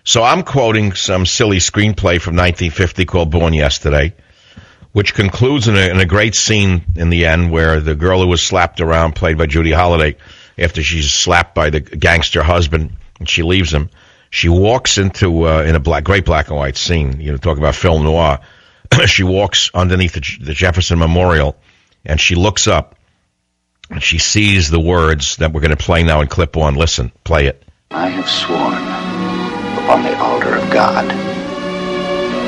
So I'm quoting some silly screenplay from 1950 called Born Yesterday, which concludes in a great scene in the end where the girl who was slapped around, played by Judy Holliday, after she's slapped by the gangster husband and she leaves him, she walks into, in a great black and white scene, talk about film noir, she walks underneath the Jefferson Memorial and she looks up and she sees the words that we're going to play now in clip one. Listen, play it. I have sworn upon the altar of God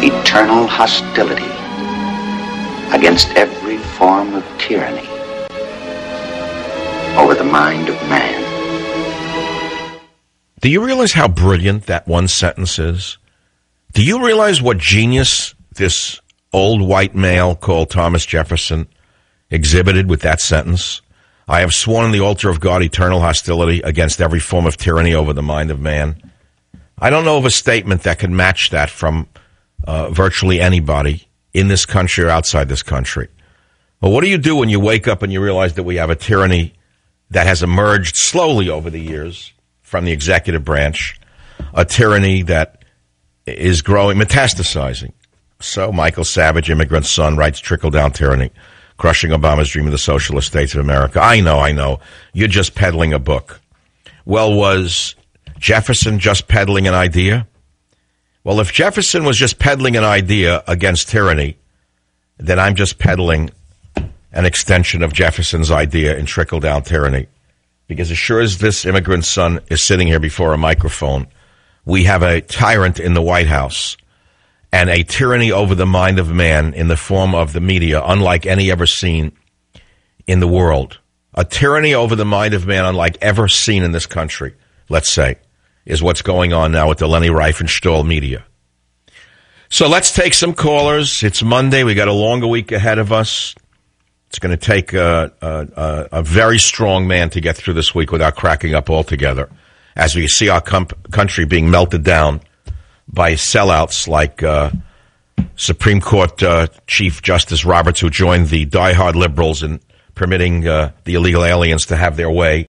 eternal hostility against every form of tyranny over the mind of man. Do you realize how brilliant that one sentence is? Do you realize what genius this old white male called Thomas Jefferson exhibited with that sentence? I have sworn on the altar of God eternal hostility against every form of tyranny over the mind of man. I don't know of a statement that can match that from virtually anybody in this country or outside this country. Well, what do you do when you wake up and you realize that we have a tyranny that has emerged slowly over the years from the executive branch, a tyranny that is growing, metastasizing? So Michael Savage, immigrant son, writes trickle-down tyranny, crushing Obama's dream of the socialist states of America. I know. You're just peddling a book. Well, was Jefferson just peddling an idea? Well, if Jefferson was just peddling an idea against tyranny, then I'm just peddling an extension of Jefferson's idea in trickle-down tyranny. Because as sure as this immigrant son is sitting here before a microphone, we have a tyrant in the White House and a tyranny over the mind of man in the form of the media, unlike any ever seen in the world. A tyranny over the mind of man unlike ever seen in this country, let's say, is what's going on now with the Leni Riefenstahl media. So let's take some callers. It's Monday. We got a longer week ahead of us. It's going to take a very strong man to get through this week without cracking up altogether, as we see our country being melted down by sellouts like Supreme Court Chief Justice Roberts, who joined the diehard liberals in permitting the illegal aliens to have their way,